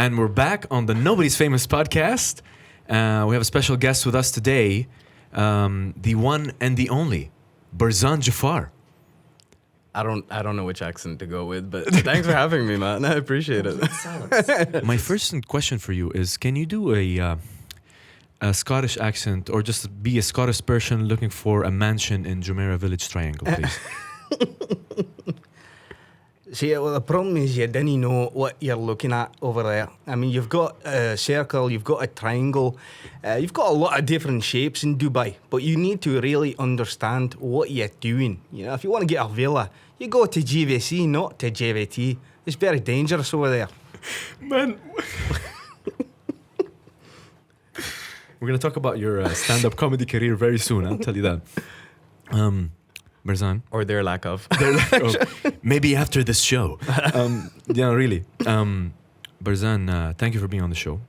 And we're back on the Nobody's Famous podcast. We have a special guest with us today, the one and the only, Barzan Jafar. I don't know which accent to go with, but thanks for having me, man. I appreciate it. My first question for you is, can you do a Scottish accent or just be a Scottish person looking for a mansion in Jumeirah Village Triangle, please? See, well, the problem is you didn't know what you're looking at over there. I mean, you've got a circle, you've got a triangle, you've got a lot of different shapes in Dubai, but you need to really understand what you're doing. You know, if you want to get a villa, you go to GVC, not to JVT. It's very dangerous over there. Man. We're going to talk about your stand-up comedy career very soon, I'll tell you that. Barzan. Or their lack of. Maybe after this show. Yeah, really. Barzan, thank you for being on the show.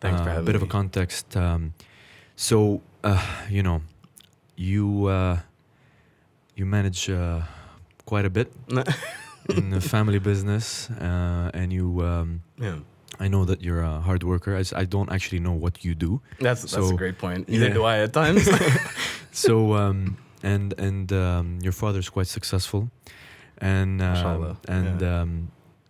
Thanks for having me. A bit of a context. So, you know, you manage quite a bit in the family business, and you. I know that you're a hard worker. I don't actually know what you do. That's a great point. Neither do I at times. So, and your father's quite successful, and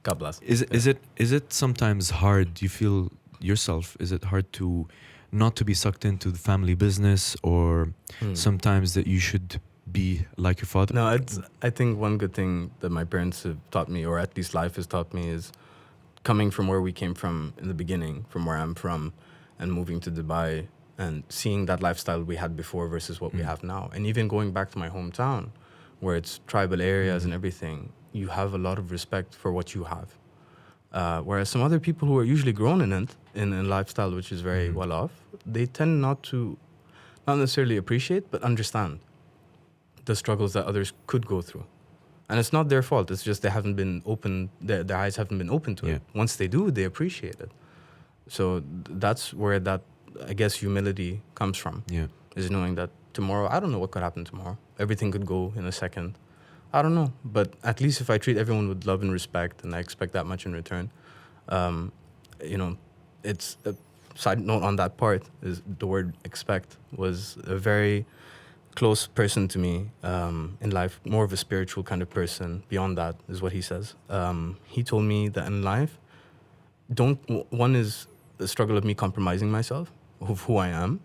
God bless. Is it sometimes hard? Do you feel yourself? Is it hard to not to be sucked into the family business, or sometimes that you should be like your father? No, I think one good thing that my parents have taught me, or at least life has taught me, is coming from where we came from in the beginning, from where I'm from, and moving to Dubai and seeing that lifestyle we had before versus what we have now. And even going back to my hometown, where it's tribal areas and everything, you have a lot of respect for what you have. Whereas some other people who are usually grown in it, in a lifestyle which is very well off, they tend not necessarily appreciate, but understand the struggles that others could go through. And it's not their fault. It's just they haven't been open. Their eyes haven't been open to it. Once they do, they appreciate it. So that's where that, I guess, humility comes from. Yeah, is knowing that tomorrow, I don't know what could happen tomorrow. Everything could go in a second. I don't know. But at least if I treat everyone with love and respect, and I expect that much in return, you know, it's a side note on that part is the word expect was a very close person to me in life, more of a spiritual kind of person. Beyond that is what he says. He told me that in life, one is the struggle of me compromising myself, of who I am.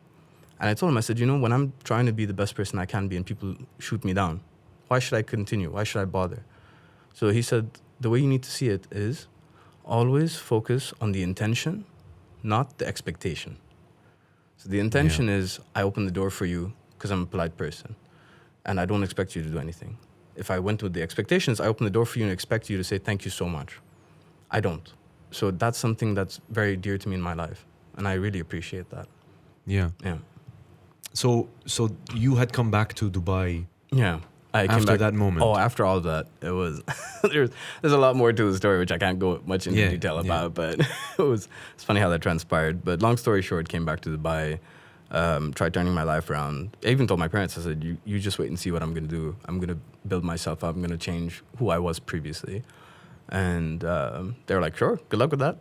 And I told him, I said, you know, when I'm trying to be the best person I can be and people shoot me down, why should I continue? Why should I bother? So he said, the way you need to see it is always focus on the intention, not the expectation. So the intention is, I open the door for you because I'm a polite person, and I don't expect you to do anything. If I went with the expectations, I open the door for you and expect you to say thank you so much. I don't. So that's something that's very dear to me in my life, and I really appreciate that. Yeah. So you had come back to Dubai. Yeah. I came after back, that moment. Oh, after all of that, it was there's a lot more to the story which I can't go much into detail about, but it's funny how that transpired. But long story short, came back to Dubai. Tried turning my life around. I even told my parents, I said, you just wait and see what I'm going to do. I'm going to build myself up. I'm going to change who I was previously. And they were like, sure, good luck with that.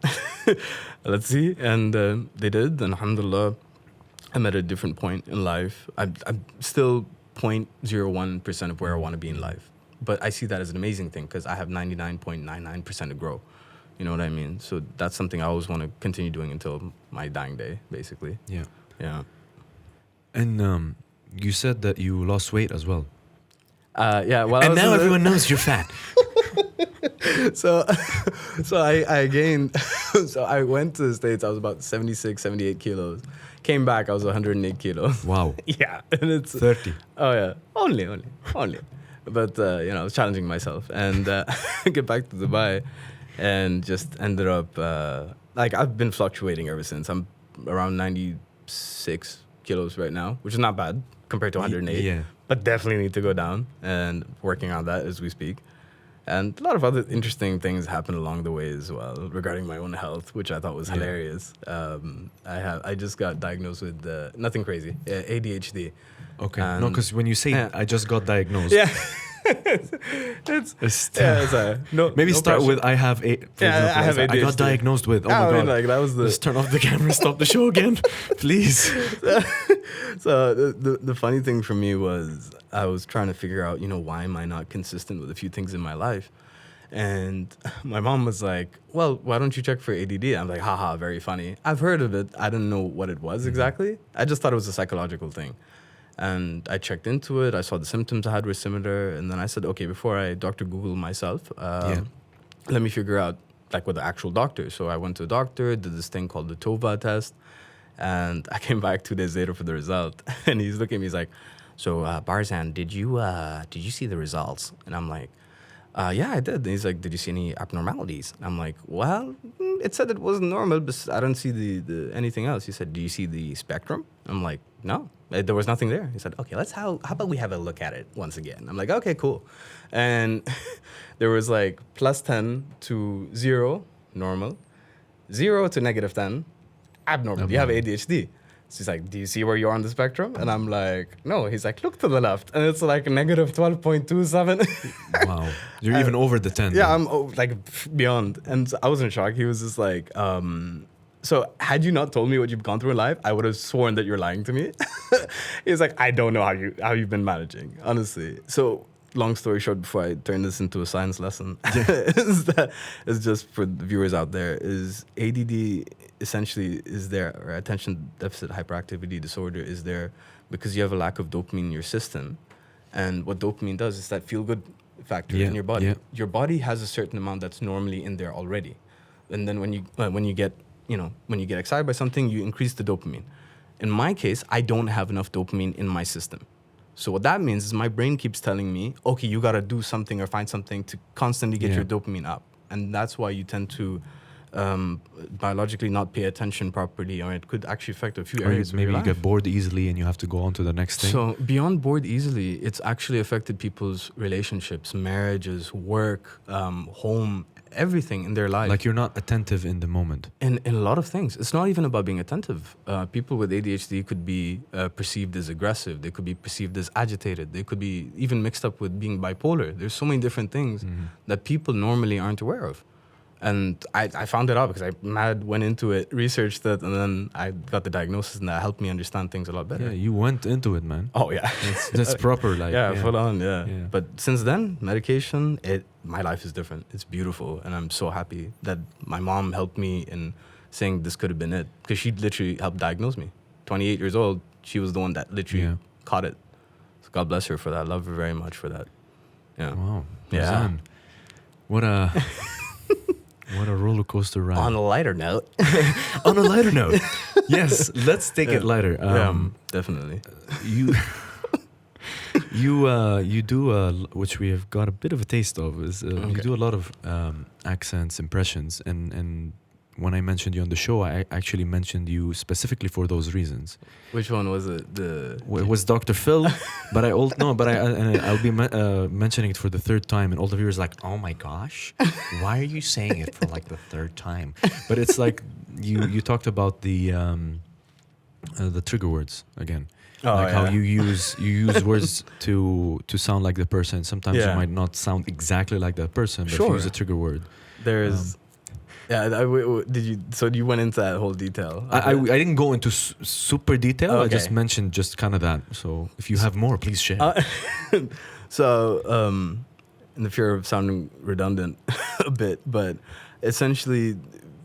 Let's see. And they did. And alhamdulillah, I'm at a different point in life. I'm still 0.01% of where I want to be in life. But I see that as an amazing thing because I have 99.99% to grow. You know what I mean? So that's something I always want to continue doing until my dying day, basically. Yeah. Yeah. And you said that you lost weight as well. Yeah. Well, and now everyone knows you're fat. So I gained. So I went to the States. I was about 76, 78 kilos. Came back. I was 108 kilos. Wow. Yeah. And it's 30. Oh yeah. Only. But you know, I was challenging myself and get back to Dubai, and just ended up like I've been fluctuating ever since. I'm around 96 kilos right now, which is not bad compared to 108. Yeah. But definitely need to go down, and working on that as we speak. And a lot of other interesting things happened along the way as well regarding my own health, which I thought was hilarious. I just got diagnosed with nothing crazy, ADHD. Okay. No, because when you say I just got diagnosed, no. Maybe no start pressure. with I have a. Yeah, I have I got ADHD. diagnosed with. Oh I my mean, god! like that was the. Let's turn off the camera. Stop the show again, please. So the funny thing for me was I was trying to figure out, why am I not consistent with a few things in my life? And my mom was like, well, why don't you check for ADD? I'm like, haha, very funny. I've heard of it. I didn't know what it was exactly. I just thought it was a psychological thing. And I checked into it. I saw the symptoms I had were similar. And then I said, okay, before I Dr. Google myself, let me figure out like with the actual doctor. So I went to a doctor, did this thing called the TOVA test. And I came back 2 days later for the result. And he's looking at me, he's like, so Barzan, did you see the results? And I'm like, yeah, I did. And he's like, did you see any abnormalities? And I'm like, well, it said it wasn't normal, but I don't see the anything else. He said, do you see the spectrum? I'm like, no, there was nothing there. He said, okay, how about we have a look at it once again? I'm like, okay, cool. And there was like +10 to 0, normal, 0 to -10, abnormal. You have ADHD. So he's like, do you see where you are on the spectrum? And I'm like, no. He's like, look to the left. And it's like -12.27. Wow. You're even over the 10. Yeah, then. I'm like beyond. And I was in shock. He was just like, so had you not told me what you've gone through in life, I would have sworn that you're lying to me. He's like, I don't know how you've been managing, honestly. So long story short, before I turn this into a science lesson, is just for the viewers out there, is ADD essentially is there, or attention deficit hyperactivity disorder is there because you have a lack of dopamine in your system. And what dopamine does is that feel-good factor in your body. Your body has a certain amount that's normally in there already. And then when you get excited by something, you increase the dopamine. In my case, I don't have enough dopamine in my system. So what that means is my brain keeps telling me, okay, you got to do something or find something to constantly get your dopamine up. And that's why you tend to biologically not pay attention properly, or it could actually affect a few areas of your life. Maybe you get bored easily and you have to go on to the next thing. So beyond bored easily, it's actually affected people's relationships, marriages, work, home, everything in their life. Like you're not attentive in the moment. In a lot of things. It's not even about being attentive. People with ADHD could be perceived as aggressive. They could be perceived as agitated. They could be even mixed up with being bipolar. There's so many different things that people normally aren't aware of. And I found it out because I went into it, researched it, and then I got the diagnosis, and that helped me understand things a lot better. Yeah, you went into it, man. Oh, yeah. That's proper. Like, full on, yeah. But since then, medication, my life is different. It's beautiful, and I'm so happy that my mom helped me in saying this could have been it, because she literally helped diagnose me. 28 years old, she was the one that literally caught it. So God bless her for that. I love her very much for that. Yeah. Wow. Yeah. Barzan. What a... What a roller coaster ride. On a lighter note. On a lighter note. Yes, let's take it lighter. Definitely. You do, which we have got a bit of a taste of, is you do a lot of accents, impressions, and when I mentioned you on the show, I actually mentioned you specifically for those reasons. Which one was it? It was Dr. Phil, but I'll be mentioning it for the third time, and all the viewers are like, oh my gosh, why are you saying it for like the third time? But it's like you talked about the trigger words again. How you use words to sound like the person. Sometimes you might not sound exactly like that person, but if you use a trigger word. There's did you? So you went into that whole detail? I didn't go into super detail. Okay. I just mentioned just kind of that. So if you have more, please share. So in the fear of sounding redundant a bit, but essentially,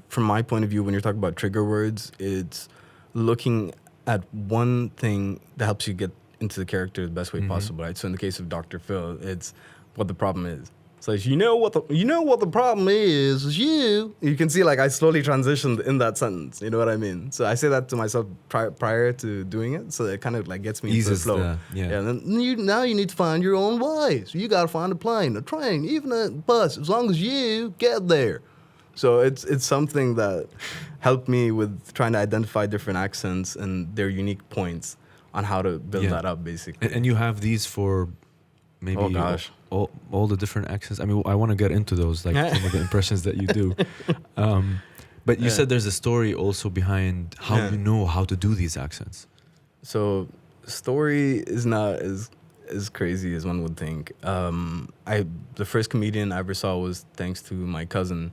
from my point of view, when you're talking about trigger words, it's looking at one thing that helps you get into the character the best way possible, right? So in the case of Dr. Phil, it's what the problem is. So you know what the problem is you. You can see like I slowly transitioned in that sentence. You know what I mean? So I say that to myself prior to doing it. So it kind of like gets me into the flow. And then now you need to find your own way. So you got to find a plane, a train, even a bus, as long as you get there. So it's something that helped me with trying to identify different accents and their unique points on how to build that up, basically. And you have these for maybe all the different accents. I mean, I want to get into those, like some of the impressions that you do. But you said there's a story also behind how you know how to do these accents. So story is not as as crazy as one would think. The first comedian I ever saw was thanks to my cousin.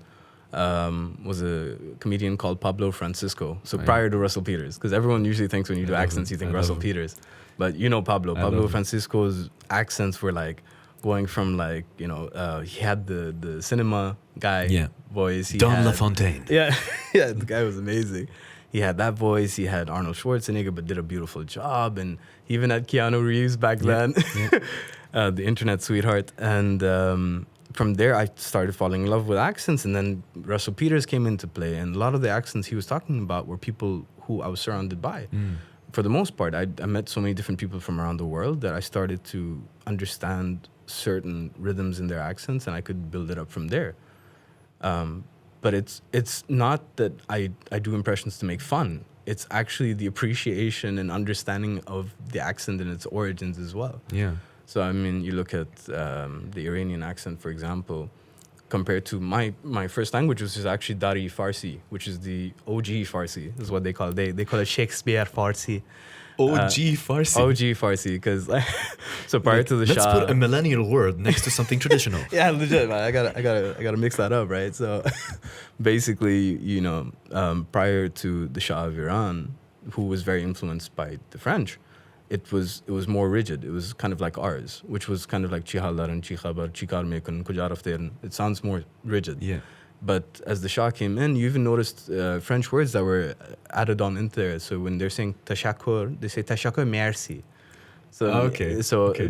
Was a comedian called Pablo Francisco. So prior to Russell Peters, because everyone usually thinks when you do accents, you think Russell Peters. But you know Pablo. Pablo Francisco's accents were like going from like, he had the cinema guy voice. Don LaFontaine. Yeah, yeah, the guy was amazing. He had that voice. He had Arnold Schwarzenegger, but did a beautiful job. And he even had Keanu Reeves back then, the internet sweetheart. And from there, I started falling in love with accents. And then Russell Peters came into play. And a lot of the accents he was talking about were people who I was surrounded by. For the most part, I met so many different people from around the world that I started to understand certain rhythms in their accents, and I could build it up from there. But it's not that I do impressions to make fun. It's actually the appreciation and understanding of the accent and its origins as well. Yeah. So, I mean, you look at the Iranian accent, for example, compared to my first language, which is actually Dari Farsi, which is the OG Farsi, is what they call it. They call it Shakespeare Farsi. OG Farsi. OG Farsi, because so prior to the let's Shah, put a millennial word next to something traditional. Yeah, legit, man. I gotta mix that up, right? So basically, prior to the Shah of Iran, who was very influenced by the French, it was more rigid. It was kind of like ours, which was kind of like Chihalaran, Chihabar, Chikar Mekun, Kujarafteran. It sounds more rigid. Yeah. But as the Shah came in, you even noticed French words that were added on into there. So when they're saying tashakur, they say tashakur merci. So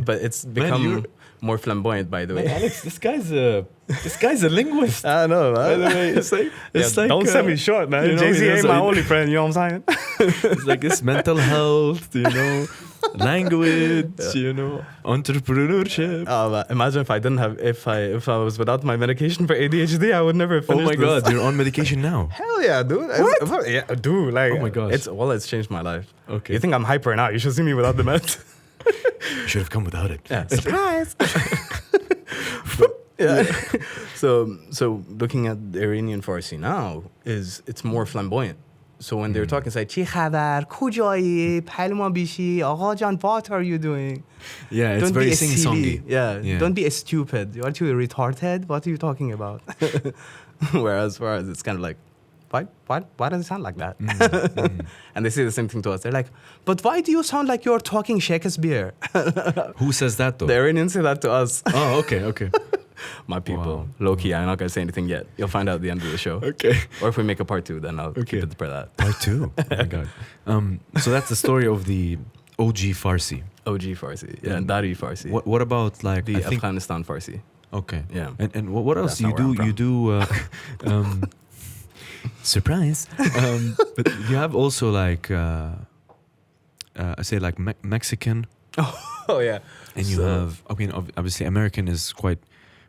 but it's become more flamboyant, by the way. Man, Alex, this guy's a linguist. I know, man. By the way, it's like don't sell me short, man. Jay-Z ain't my only friend, you know what I'm saying? It's like this mental health, language, entrepreneurship. Imagine if I didn't have, if I was without my medication for ADHD, I would never have finished Oh my God, you're on medication now. Hell yeah, dude. What? Yeah, dude. Like, oh my gosh. It's changed my life. Okay. You think I'm hyper now? You should see me without the meds. You should have come without it. Yeah. Surprise. Yeah. So looking at the Iranian Farsi now it's more flamboyant. So when they're talking, it's like "Chi khabar, kujayi, palma bishi, agha jan, what are you doing?" Yeah, it's very sing-songy. Yeah, don't be a stupid. Aren't you retarded? What are you talking about? Whereas it's kind of like, why does it sound like that? And they say the same thing to us. They're like, but why do you sound like you're talking Shakespeare? Who says that though? The Iranians say that to us. Oh, okay. My people. Wow. Low-key, I'm not going to say anything yet. You'll find out at the end of the show. Okay. Or if we make a part 2, then I'll keep it for that. Part 2? Oh my God. So that's the story of the OG Farsi. OG Farsi. Yeah, and Dari Farsi. What about like the Afghanistan Farsi. Okay. Yeah. And what else do you do? You do surprise. But you have also like I say like Mexican. Oh yeah. And you have obviously American is quite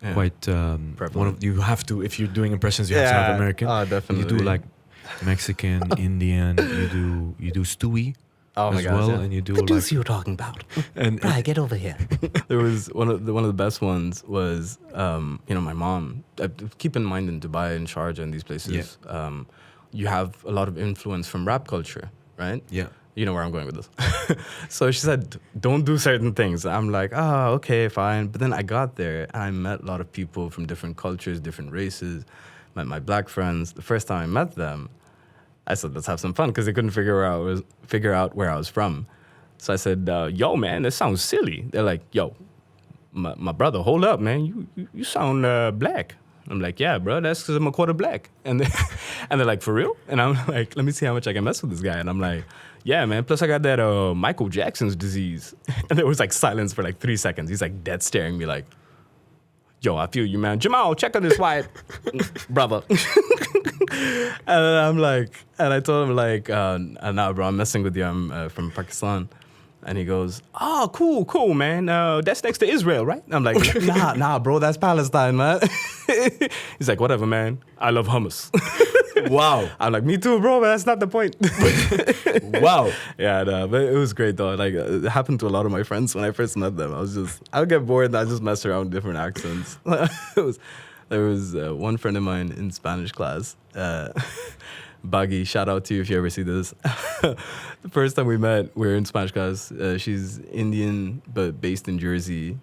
one of you have to, if you're doing impressions, you have to have American. Oh, definitely. You do like Mexican, Indian. You do Stewie. Oh my God! Well, and you do the deuce you're talking about. And get over here. There was one of the best ones was my mom. Keep in mind in Dubai and Sharjah and these places, you have a lot of influence from rap culture, right? Yeah. You know where I'm going with this. So she said, don't do certain things. I'm like, okay, fine. But then I got there and I met a lot of people from different cultures, different races, met my black friends. The first time I met them, I said, let's have some fun, because they couldn't figure out where I was from. So I said, yo, man, that sounds silly. They're like, yo, my brother, hold up, man. You sound black. I'm like, yeah, bro, that's because I'm a quarter black. And they're like, for real? And I'm like, let me see how much I can mess with this guy. And I'm like, yeah, man, plus I got that Michael Jackson's disease. And there was like silence for like 3 seconds. He's like dead staring me like, yo, I feel you, man. Jamal, check on this white brother. And I'm like, and I told him like, nah, bro, I'm messing with you. I'm from Pakistan. And he goes, oh, cool, man. That's next to Israel, right? I'm like, nah, bro, that's Palestine, man. He's like, whatever, man. I love hummus. Wow. I'm like, me too, bro, but that's not the point. Wow. Yeah, no, but it was great, though. Like, it happened to a lot of my friends when I first met them. I would get bored and I just mess around with different accents. There was one friend of mine in Spanish class, Baggy, shout out to you if you ever see this. The first time we met, we were in Spanish class. She's Indian, but based in Jersey,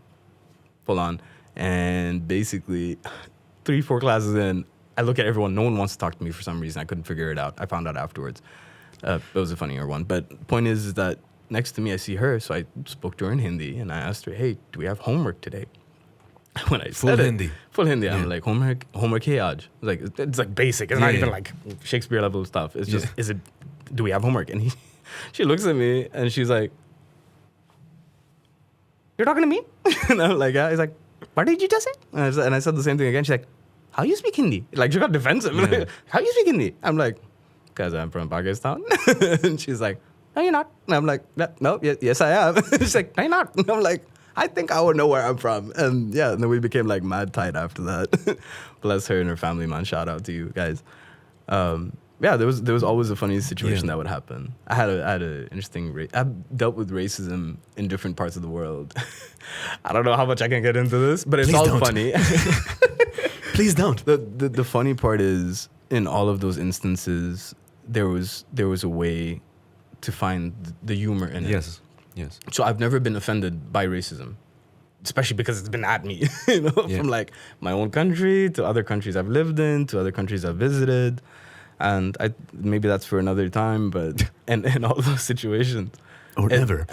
full on. And basically, 3-4 classes in, I look at everyone. No one wants to talk to me for some reason. I couldn't figure it out. I found out afterwards. It was a funnier one. But point is that next to me, I see her. So I spoke to her in Hindi, and I asked her, hey, do we have homework today? When I Full said Hindi. Full Hindi. Yeah. I'm like, homework hai aaj? Like, it's like basic. It's not even like Shakespeare level stuff. It's just, do we have homework? And she looks at me, and she's like, you're talking to me? And I'm like, yeah. He's like, what did you just say? And I said the same thing again. She's like, how you speak Hindi? Like, she got defensive. Yeah. Like, how you speak Hindi? I'm like, because I'm from Pakistan. And she's like, no, you're not. And I'm like, no, yes, I am. She's like, no, you're not. And I'm like, I think I would know where I'm from. And yeah, and then we became like mad tight after that. Bless her and her family, man. Shout out to you guys. Yeah, there was always a funny situation that would happen. I had a interesting. I've dealt with racism in different parts of the world. I don't know how much I can get into this, but it's all funny. Please don't. The funny part is, in all of those instances, there was a way to find the humor in it. Yes. So I've never been offended by racism, especially because it's been at me, from like my own country to other countries I've lived in to other countries I've visited. And maybe that's for another time, but in all those situations. Or never.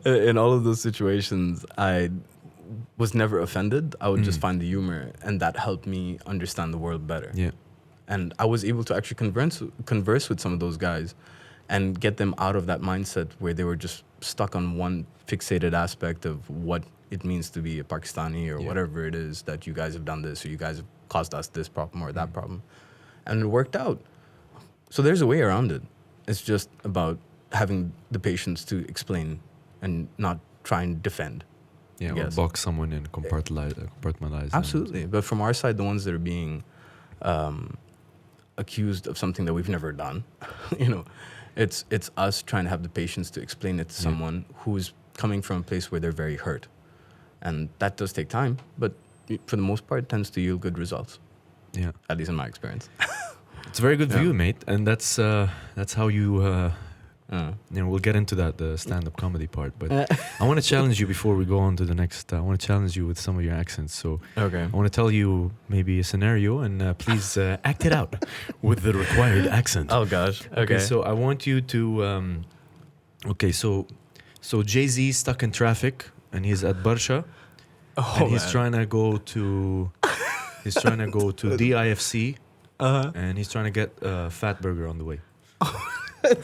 In all of those situations, I was never offended. I would just find the humor, and that helped me understand the world better. Yeah. And I was able to actually converse with some of those guys and get them out of that mindset where they were just stuck on one fixated aspect of what it means to be a Pakistani or whatever it is, that you guys have done this or you guys have caused us this problem or that problem. And it worked out. So there's a way around it. It's just about having the patience to explain and not try and defend. Yeah, or box someone in, compartmentalize. Absolutely. But from our side, the ones that are being accused of something that we've never done, it's us trying to have the patience to explain it to someone who's coming from a place where they're very hurt. And that does take time, but for the most part, it tends to yield good results. Yeah. At least in my experience. It's a very good view, mate. And that's how you... we'll get into that, the stand-up comedy part. But I want to challenge you before we go on to the next. I want to challenge you with some of your accents. So I want to tell you maybe a scenario, and please act it out with the required accent. Oh gosh. Okay. So I want you to. So Jay-Z stuck in traffic, and he's at Barsha, and he's trying to go to. He's trying to go to DIFC, and he's trying to get a fat burger on the way.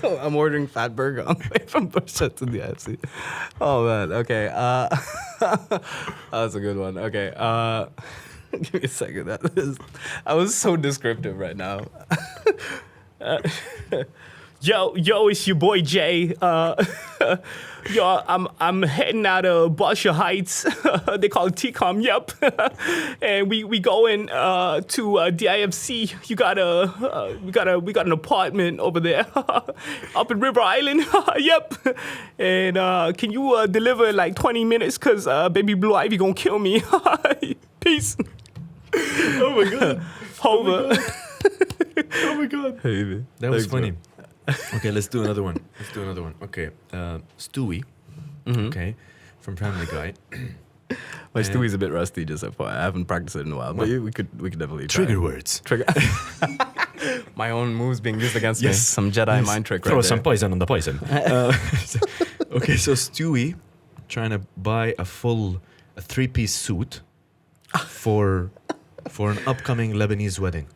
I'm ordering fat burger on the way from Barsha to the DIFC. Oh man, okay. That's a good one. Okay, give me a second. I was so descriptive right now. Yo, it's your boy Jay. Yo, I'm heading out of Barsha Heights. They call it TCOM. Yep. And we going to DIFC. We got an apartment over there up in River Island. Yep. And can you deliver in like 20 minutes? Cause baby Blue Ivy gonna kill me. Peace. Oh my god. Over. Oh my god. Hey, that was funny. Okay, let's do another one. Okay, Stewie. Okay, from Family Guy. My Stewie's a bit rusty, just FYI. I haven't practiced it in a while, but we could definitely try. Trigger words. My own moves being used against me. Some Jedi mind trick. Throw some poison on the poison. Okay, so Stewie trying to buy a 3-piece suit for an upcoming Lebanese wedding,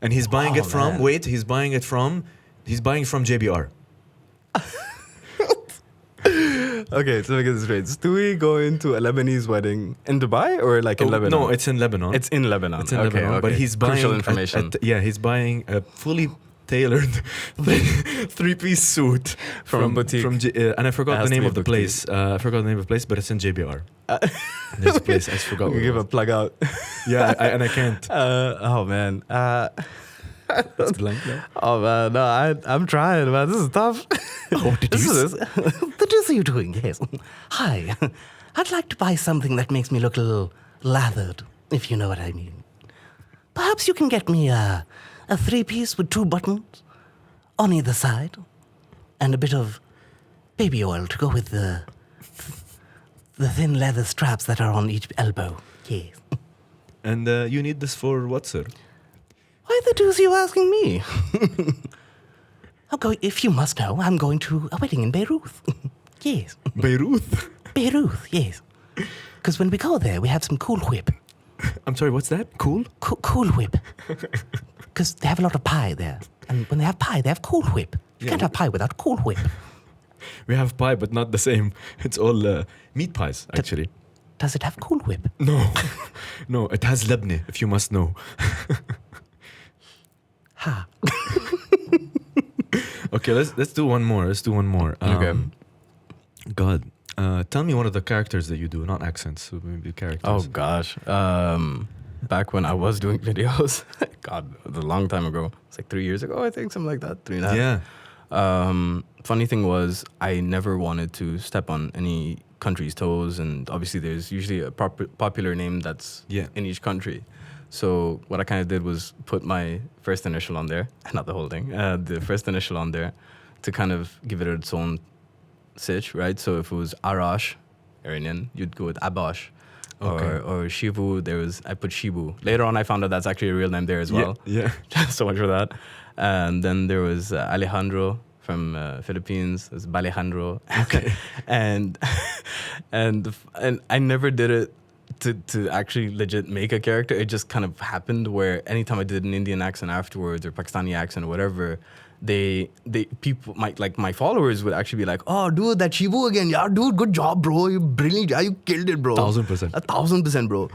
and he's buying it from. Man. He's buying from JBR. Okay, so let me get this straight. Stewie going to a Lebanese wedding in Dubai or like in Lebanon? No, it's in Lebanon. It's in Lebanon. Okay. But he's buying crucial information. He's buying a fully tailored 3-piece suit from a boutique. And I forgot the name of the place. But it's in JBR. There's a place. I forgot. You give a plug out. Yeah, I can't. Oh man. It's blank now. Oh man, no, I'm trying, man. This is tough. What did are you doing? Yes. Hi. I'd like to buy something that makes me look a little lathered, if you know what I mean. Perhaps you can get me a 3-piece with 2 buttons, on either side, and a bit of baby oil to go with the thin leather straps that are on each elbow. Yes. And you need this for what, sir? Why the deuce are you asking me? If you must know, I'm going to a wedding in Beirut. Yes. Beirut? Beirut, yes. Because when we go there, we have some Cool Whip. I'm sorry, what's that? Cool? Cool Whip. Because they have a lot of pie there. And when they have pie, they have Cool Whip. You can't have pie without Cool Whip. We have pie, but not the same. It's all meat pies, actually. Does it have Cool Whip? No. No, it has labne, if you must know. Ha. Okay, let's do one more. Okay. God, tell me one of the characters that you do, not accents. So maybe characters. Oh gosh. Back when I was doing videos, God, it was a long time ago. It's like 3 years ago, I think, something like that. 3.5. Yeah. Funny thing was, I never wanted to step on any country's toes, and obviously there's usually a popular name that's in each country. So what I kind of did was put my first initial on there, not the whole thing, the first initial on there to kind of give it its own sitch, right? So if it was Arash, Iranian, you'd go with Abash. Or Shivu, I put Shibu. Later on, I found out that's actually a real name there as well. Yeah. So much for that. And then there was Alejandro from Philippines. It was Balejandro. Okay. and I never did it to actually legit make a character. It just kind of happened where anytime I did an Indian accent afterwards or Pakistani accent or whatever, people my followers would actually be like, "Oh, dude, that Shibu again. Yeah, dude, good job, bro. You're brilliant. Yeah, you killed it, bro. 1,000%. 1,000%, bro."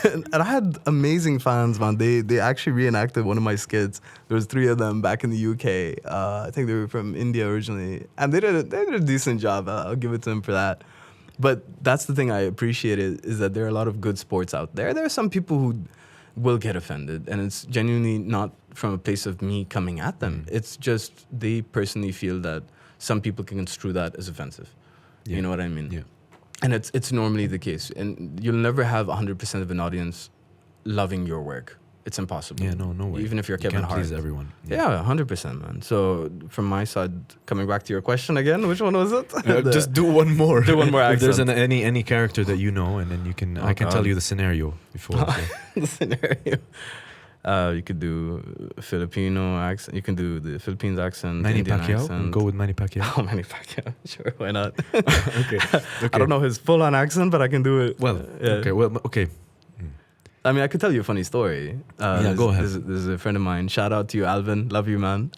And I had amazing fans, man. They actually reenacted one of my skits. There was 3 of them back in the UK. I think they were from India originally, and they did a decent job. I'll give it to them for that. But that's the thing I appreciated, is that there are a lot of good sports out there. There are some people who will get offended, and it's genuinely not from a place of me coming at them. It's just they personally feel that some people can construe that as offensive. Yeah. You know what I mean? Yeah. And it's normally the case. And you'll never have 100% of an audience loving your work. It's impossible. Yeah, no way. Even if you're you Kevin can't Hart. please everyone. Yeah, 100%, man. So from my side, coming back to your question again, which one was it? Just do one more. Do one more If there's accent. any character that you know, and then you can I can tell you the scenario before. The scenario. You could do Filipino accent. You can do the Philippines accent. Manny Indian Pacquiao. accent. Go with Manny Pacquiao. Oh, Manny Pacquiao. Sure, why not? Okay. I don't know his full-on accent, but I can do it. Well, Yeah. okay. Well, okay. I mean, I could tell you a funny story. Yeah, go ahead. There's a friend of mine. Shout out to you, Alvin. Love you, man.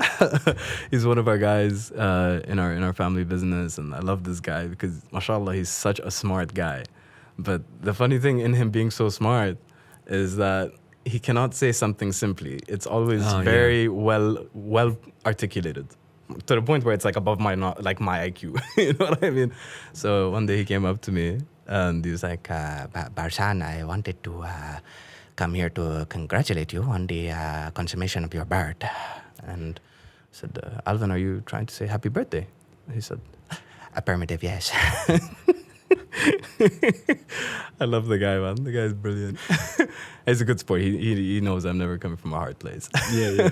He's one of our guys in our family business, and I love this guy because, mashallah, he's such a smart guy. But the funny thing in him being so smart is that he cannot say something simply. It's always very well articulated, to the point where it's like above my IQ. You know what I mean? So one day he came up to me and he was like, "Barzan, I wanted to come here to congratulate you on the consummation of your birth." And I said, "Alvin, are you trying to say happy birthday?" He said, "Affirmative, yes." I love the guy, man. The guy's brilliant. He's a good sport. He knows I'm never coming from a hard place. Yeah.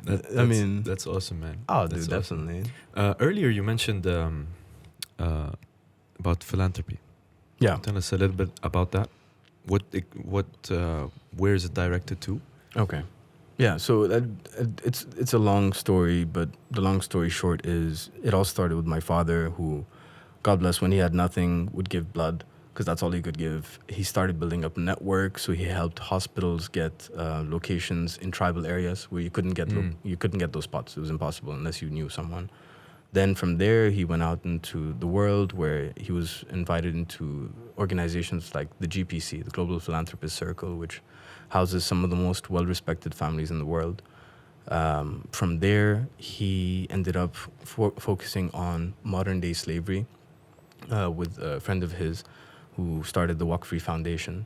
That's awesome, man. Oh, That's dude, definitely. Awesome. Earlier you mentioned about philanthropy. Yeah. Tell us a little bit about that. Where is it directed to? Okay. Yeah. So it's a long story, but the long story short is it all started with my father, who, God bless, when he had nothing, would give blood because that's all he could give. He started building up a network, so he helped hospitals get locations in tribal areas where you couldn't get those spots. It was impossible unless you knew someone. Then from there, he went out into the world where he was invited into organizations like the GPC, the Global Philanthropist Circle, which houses some of the most well-respected families in the world. From there, he ended up focusing on modern-day slavery with a friend of his who started the Waqf Foundation.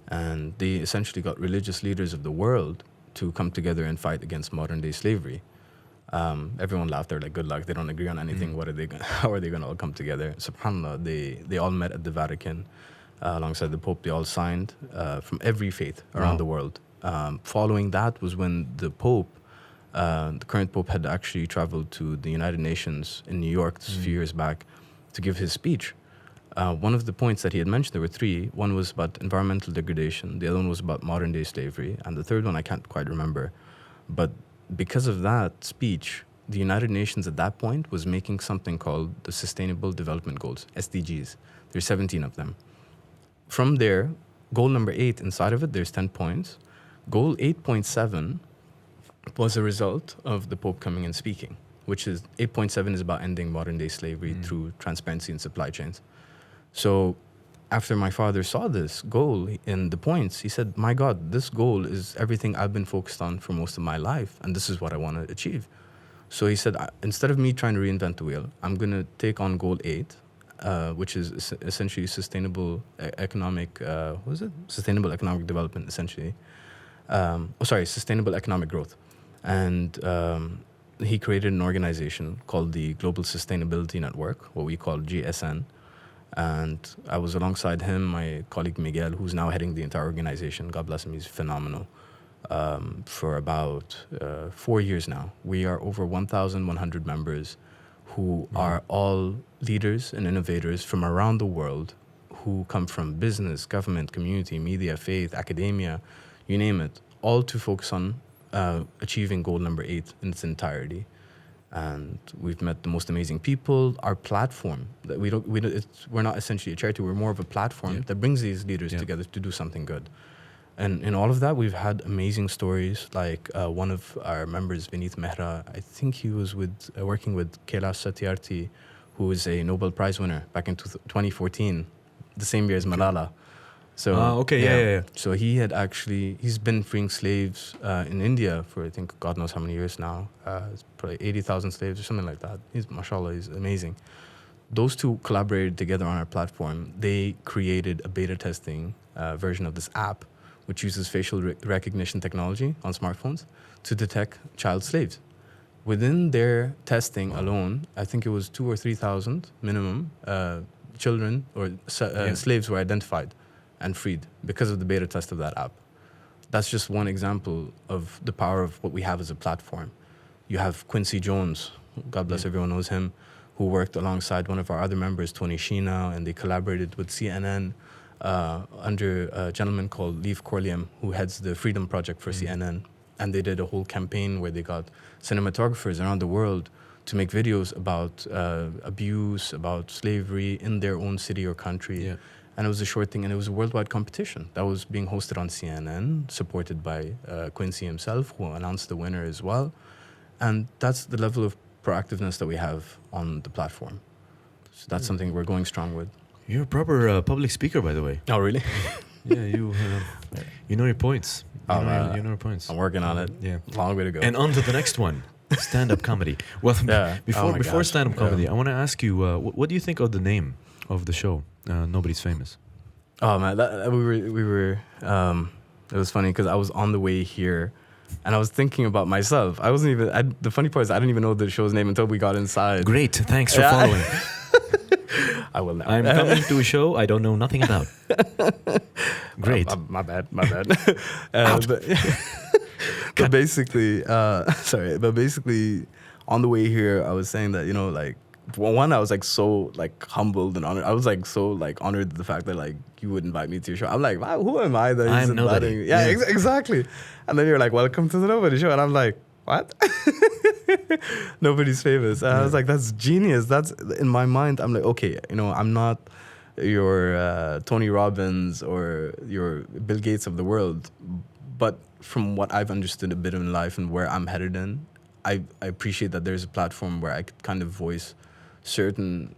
And they essentially got religious leaders of the world to come together and fight against modern-day slavery. Everyone laughed. They're like, "Good luck. They don't agree on anything. How are they going to all come together?" SubhanAllah, they all met at the Vatican alongside the Pope. They all signed from every faith around the world. Following that was when the Pope The current Pope had actually traveled to the United Nations in New York a few years back to give his speech. One of the points that he had mentioned, there were three. One was about environmental degradation. The other one was about modern-day slavery. And the third one, I can't quite remember. But because of that speech, the United Nations at that point was making something called the Sustainable Development Goals, SDGs. There's 17 of them. From there, goal number 8, inside of it, there's 10 points. Goal 8.7 was a result of the Pope coming and speaking, which is 8.7 is about ending modern-day slavery through transparency in supply chains. So after my father saw this goal in the points, he said, my God, this goal is everything I've been focused on for most of my life, and this is what I want to achieve. So he said, instead of me trying to reinvent the wheel, I'm going to take on goal 8, which is essentially sustainable economic, sustainable economic development, essentially. Sustainable economic growth. And he created an organization called the Global Sustainability Network, what we call GSN. And I was alongside him, my colleague Miguel, who's now heading the entire organization. God bless him, he's phenomenal. For about 4 years now. We are over 1,100 members who are all leaders and innovators from around the world who come from business, government, community, media, faith, academia, you name it, all to focus on achieving goal number 8 in its entirety. And we've met the most amazing people. Our platform, that we're not essentially a charity, we're more of a platform that brings these leaders together to do something good. And in all of that, we've had amazing stories. Like one of our members, Vineet Mehra, I think he was working with Kailash Satyarthi, who is a Nobel Prize winner back in 2014, the same year as Malala. So So he's been freeing slaves in India for, I think, God knows how many years now. It's probably 80,000 slaves or something like that. Mashallah, he's amazing. Those two collaborated together on our platform. They created a beta testing version of this app, which uses facial recognition technology on smartphones to detect child slaves. Within their testing alone, I think it was 2,000 or 3,000 minimum children or slaves were identified and freed because of the beta test of that app. That's just one example of the power of what we have as a platform. You have Quincy Jones, God bless everyone knows him, who worked alongside one of our other members, Tony Sheena, and they collaborated with CNN under a gentleman called Leif Corliam, who heads the Freedom Project for CNN. And they did a whole campaign where they got cinematographers around the world to make videos about abuse, about slavery in their own city or country. Yeah. And it was a short thing, and it was a worldwide competition that was being hosted on CNN, supported by Quincy himself, who announced the winner as well. And that's the level of proactiveness that we have on the platform. So that's something we're going strong with. You're a proper public speaker, by the way. Oh, really? Yeah, you know your points. You know your points. I'm working on it. Yeah. Long way to go. And on to the next one. Stand-up comedy. Well, before stand-up comedy, I want to ask you, what do you think of the name of the show? Nobody's Famous. Oh man, we were. It was funny because I was on the way here, and I was thinking about myself. I wasn't even. The funny part is I didn't even know the show's name until we got inside. Great, thanks for following. I will now. I'm coming to a show I don't know nothing about. Great. My bad. But basically, on the way here, I was saying that, like, one, I was like so like humbled and honored. I was like so like honored the fact that like you would invite me to your show. I'm like, wow, who am I that he's inviting me? Yeah, exactly. And then you're like, welcome to the Nobody Show, and I'm like, what? Nobody's Famous. And I was like, that's genius. That's in my mind. I'm like, okay, I'm not your Tony Robbins or your Bill Gates of the world, but from what I've understood a bit in life and where I'm headed in, I appreciate that there's a platform where I could kind of voice certain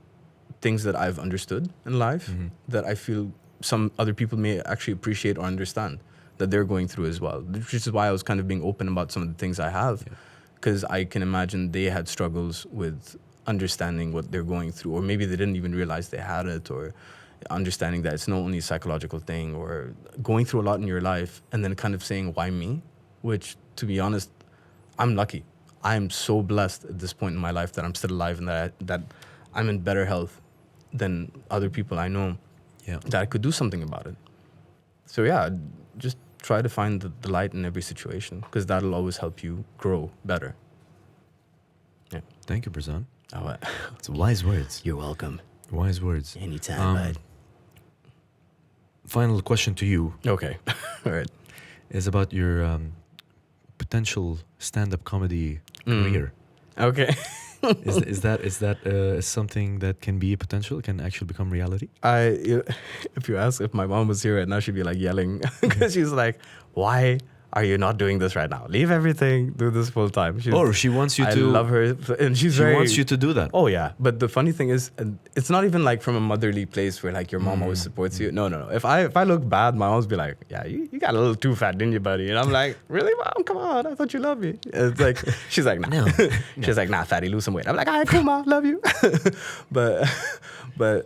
things that I've understood in life that I feel some other people may actually appreciate or understand that they're going through as well, which is why I was kind of being open about some of the things I have, because I can imagine they had struggles with understanding what they're going through, or maybe they didn't even realize they had it, or understanding that it's not only a psychological thing, or going through a lot in your life and then kind of saying, why me? Which, to be honest, I'm lucky. I'm so blessed at this point in my life that I'm still alive and that I'm in better health than other people I know, that I could do something about it. So yeah, just try to find the light in every situation, because that'll always help you grow better. Yeah. Thank you, Barzan. Oh, It's wise words. you're welcome. Wise words. Anytime, bud. Final question to you Okay. All right. is about your potential stand-up comedy career. Okay. Is that something that can be a potential, can actually become reality? If you ask if my mom was here right now, she'd be like yelling, because she's like, "Why are you not doing this right now? Leave everything, do this full time." She wants you I to. love her, and she wants you to do that. Oh yeah, but the funny thing is, it's not even like from a motherly place where like your mom always supports you. No. If I look bad, my mom's be like, "Yeah, you got a little too fat, didn't you, buddy?" And I'm like, "Really, mom? Come on, I thought you loved me." It's like she's like, "Nah." She's like, "Nah, fatty, lose some weight." I'm like, "All right, cool, mom, love you." but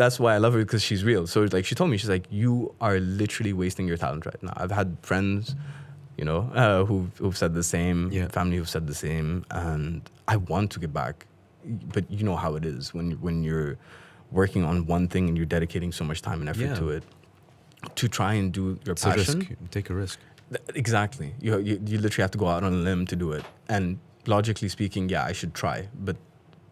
that's why I love her, because she's real. So like she told me, she's like, "You are literally wasting your talent right now." I've had friends, who've said the same, family who've said the same, and I want to get back, but you know how it is when you're working on one thing and you're dedicating so much time and effort to it, to try and do your passion. Risk. Take a risk. Exactly. You literally have to go out on a limb to do it. And logically speaking, I should try, but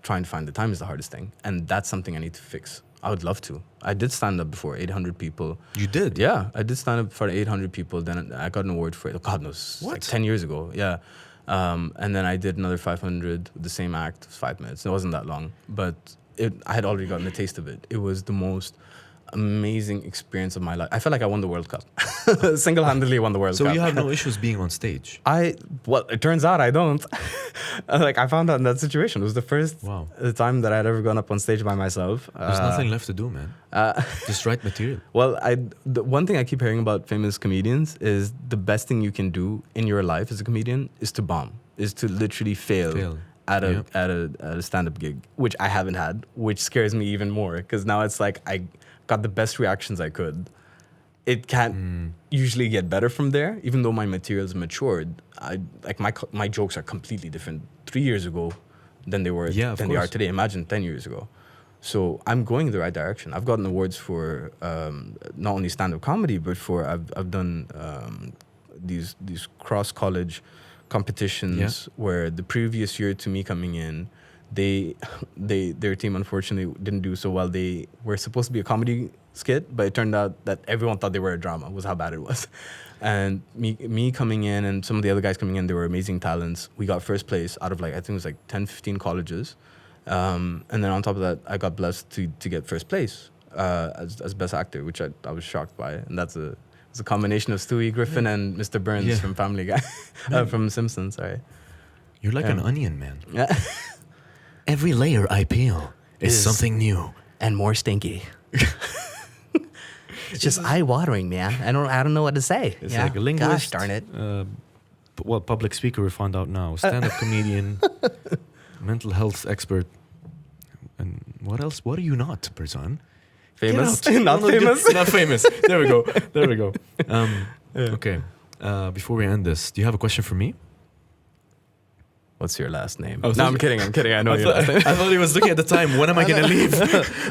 trying to find the time is the hardest thing, and that's something I need to fix. I would love to. I did stand up before, 800 people. You did? Yeah, I did stand up for 800 people. Then I got an award for it. God knows, like 10 years ago. Yeah. And then I did another 500 with the same act, 5 minutes. It wasn't that long, but I had already gotten a taste of it. It was the most amazing experience of my life. I felt like I won the World Cup. Single-handedly won the World Cup. So you have no issues being on stage? Well, it turns out I don't. Like, I found out in that situation. It was the first time that I'd ever gone up on stage by myself. There's nothing left to do, man. Just write material. Well, the one thing I keep hearing about famous comedians is the best thing you can do in your life as a comedian is to bomb, is to literally fail. At a stand-up gig, which I haven't had, which scares me even more, because now it's like I got the best reactions I could. It can't usually get better from there, even though my material's matured. My jokes are completely different 3 years ago than they were than they are today. Imagine 10 years ago. So I'm going in the right direction. I've gotten awards for not only stand-up comedy, but for I've done these cross-college competitions where the previous year to me coming in, their team unfortunately didn't do so well. They were supposed to be a comedy skit, but it turned out that everyone thought they were a drama, was how bad it was. And me coming in and some of the other guys coming in, they were amazing talents. We got first place out of I think it was 10, 15 colleges. And then on top of that, I got blessed to get first place as best actor, which I was shocked by. And it's a combination of Stewie Griffin and Mr. Burns from Family Guy, from Simpsons. Sorry, you're like an onion, man. Yeah. Every layer I peel is something new and more stinky. It's just eye-watering, man. I don't know what to say. It's like a linguist. Gosh darn it. Public speaker, we found out now. Stand-up comedian, mental health expert, and what else? What are you not, Barzan? Famous? Not famous? Not famous. There we go. Okay. Before we end this, do you have a question for me? What's your last name? No, I'm kidding. I know your last name. I thought he was looking at the time. When am I going to leave?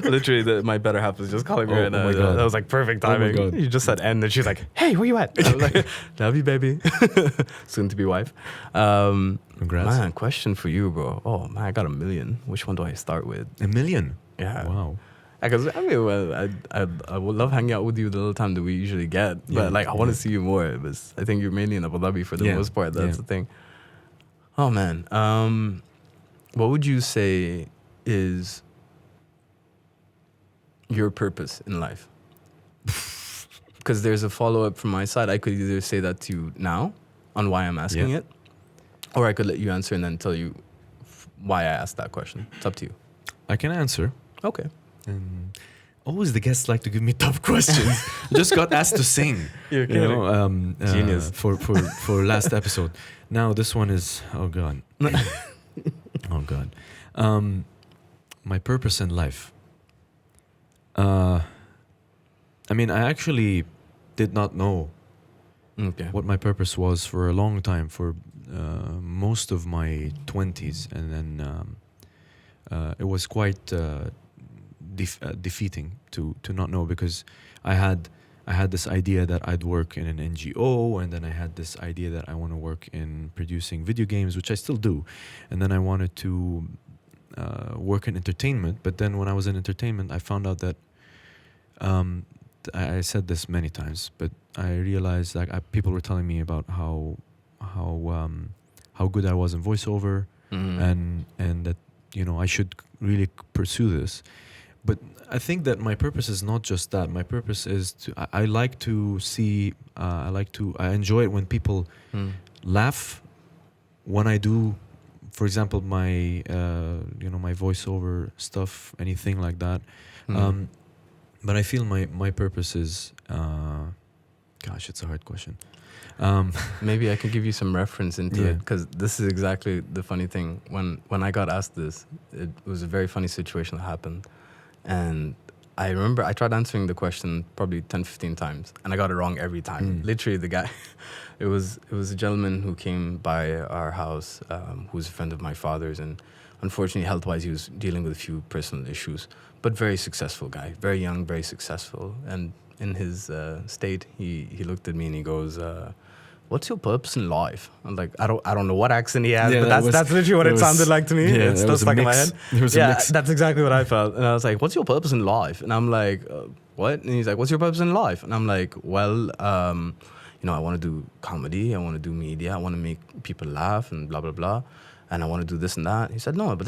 Literally, my better half was just calling me right now. My God. That was like perfect timing. Oh my God. You just said N, and she's like, "Hey, where you at?" I was like, "Love you, baby." Soon to be wife. Congrats. Man, question for you, bro. Oh man, I got 1 million. Which one do I start with? 1 million? Yeah. Wow. Because I would love hanging out with you the little time that we usually get, but I want to see you more. But I think you're mainly in Abu Dhabi for the most part. That's the thing. Oh man, what would you say is your purpose in life? Because there's a follow-up from my side. I could either say that to you now on why I'm asking it, or I could let you answer and then tell you why I asked that question. It's up to you. I can answer. Okay. And always the guests like to give me tough questions. Just got asked to sing. You're kidding. Genius. For last episode. Now this one is oh god. My purpose in life. I mean, I actually did not know what my purpose was for a long time, for most of my 20s, and then it was quite defeating to not know, because I had I had this idea that I'd work in an NGO, and then I had this idea that I want to work in producing video games, which I still do. And then I wanted to work in entertainment. But then when I was in entertainment, I found out that I said this many times, but I realized like people were telling me about how good I was in voiceover, and that I should really pursue this. But I think that my purpose is not just that. My purpose is I like to see, I enjoy it when people laugh when I do, for example, my my voiceover stuff, anything like that. But I feel my purpose is, gosh, it's a hard question. Maybe I can give you some reference into it, because this is exactly the funny thing. When I got asked this, it was a very funny situation that happened. And I remember I tried answering the question probably 10, 15 times, and I got it wrong every time. Literally, the guy, it was a gentleman who came by our house, who was a friend of my father's, and unfortunately, health-wise, he was dealing with a few personal issues, but very successful guy, very young, very successful. And in his state, he looked at me and he goes, "What's your purpose in life?" I'm like, I don't know what accent he has, but that's literally what it sounded like to me. Yeah, it's still stuck in my head. There was a mix. That's exactly what I felt. And I was like, "What's your purpose in life?" And I'm like, "What?" And he's like, "What's your purpose in life?" And I'm like, "Well, I want to do comedy, I want to do media, I want to make people laugh and blah blah blah, and I want to do this and that." He said, "No, but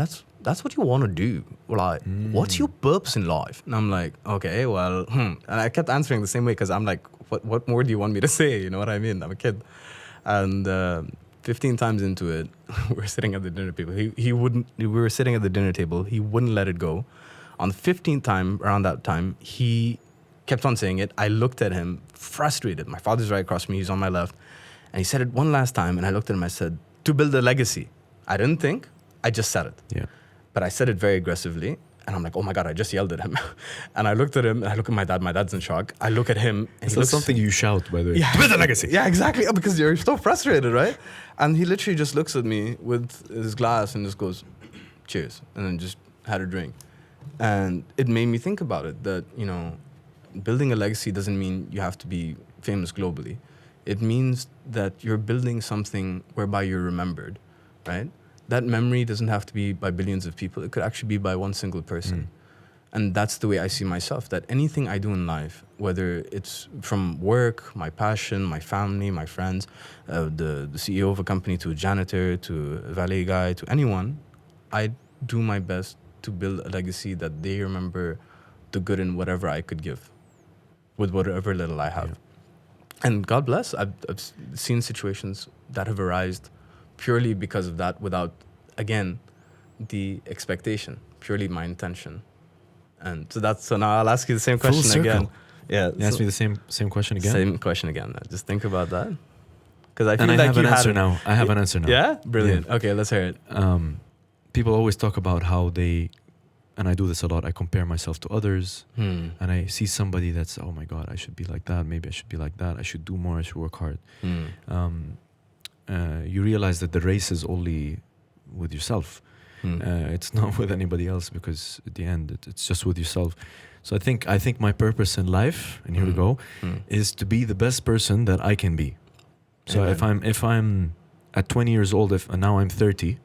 that's what you want to do. Like, what's your purpose in life?" And I'm like, "Okay, well," And I kept answering the same way, because I'm like, what more do you want me to say? You know what I mean? I'm a kid. And 15 times into it, we're sitting at the dinner table. We were sitting at the dinner table. He wouldn't let it go. On the 15th time, around that time, he kept on saying it. I looked at him, frustrated. My father's right across me. He's on my left. And he said it one last time. And I looked at him. I said, "To build a legacy." I didn't think. I just said it. Yeah. But I said it very aggressively. And I'm like, "Oh my God, I just yelled at him." And I looked at him, and I look at my dad. My dad's in shock. I look at him. And So something you shout, by the way. Yeah. To build a legacy. Yeah, exactly. Because you're so frustrated, right? And he literally just looks at me with his glass and just goes, "Cheers." And then just had a drink. And it made me think about it, that, building a legacy doesn't mean you have to be famous globally. It means that you're building something whereby you're remembered, right? That memory doesn't have to be by billions of people. It could actually be by one single person. And that's the way I see myself, that anything I do in life, whether it's from work, my passion, my family, my friends, the CEO of a company, to a janitor, to a valet guy, to anyone, I do my best to build a legacy that they remember the good in whatever I could give, with whatever little I have. Yeah. And God bless, I've seen situations that have arisen purely because of that, without, again, the expectation, purely my intention. And so now I'll ask you the same question again. Yeah. You ask me the same question again? Same question again. Just think about that. Because I feel and like I have an answer now. I have an answer now. Yeah? Brilliant. Yeah. Okay, let's hear it. People always talk about how they, and I do this a lot, I compare myself to others, and I see somebody that's, "Oh my God, I should be like that. Maybe I should be like that. I should do more. I should work hard." You realize that the race is only with yourself. It's not with anybody else, because at the end, it's just with yourself. So I think my purpose in life, and here we go, is to be the best person that I can be. So if I'm at 20 years old, and now I'm 30,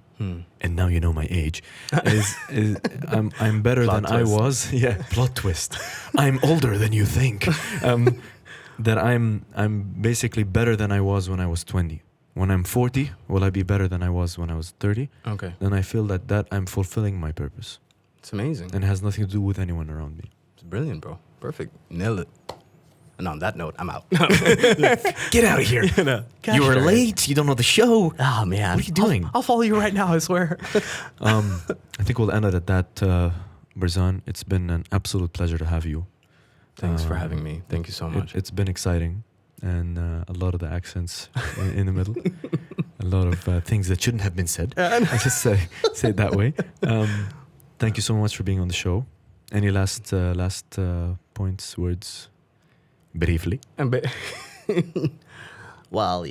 and now you know my age, I'm better than I was. Yeah, plot twist. I'm older than you think. That I'm basically better than I was when I was 20. When I'm 40, will I be better than I was when I was 30? Okay. Then I feel that I'm fulfilling my purpose. It's amazing. And it has nothing to do with anyone around me. It's brilliant, bro. Perfect. Nailed it. And on that note, I'm out. Get out of here. You were late. You don't know the show. Oh, man. What are you doing? I'll follow you right now, I swear. I think we'll end it at that, Barzan. It's been an absolute pleasure to have you. Thanks for having me. Thank you so much. It's been exciting. And a lot of the accents in the middle. A lot of things that shouldn't have been said. I just say it that way. Thank you so much for being on the show. Any last points, words? Briefly. Well,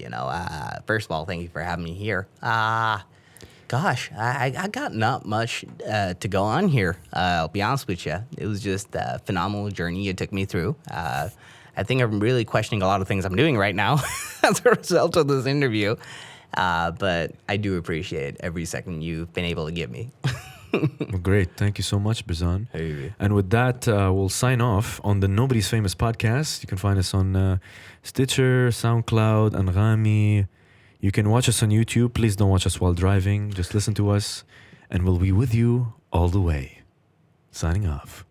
first of all, thank you for having me here. Gosh, I got not much to go on here. I'll be honest with you. It was just a phenomenal journey you took me through. I think I'm really questioning a lot of things I'm doing right now as a result of this interview. But I do appreciate every second you've been able to give me. Well, great. Thank you so much, Barzan. Hey. And with that, we'll sign off on the Nobody's Famous podcast. You can find us on Stitcher, SoundCloud, Anghami. You can watch us on YouTube. Please don't watch us while driving. Just listen to us, and we'll be with you all the way. Signing off.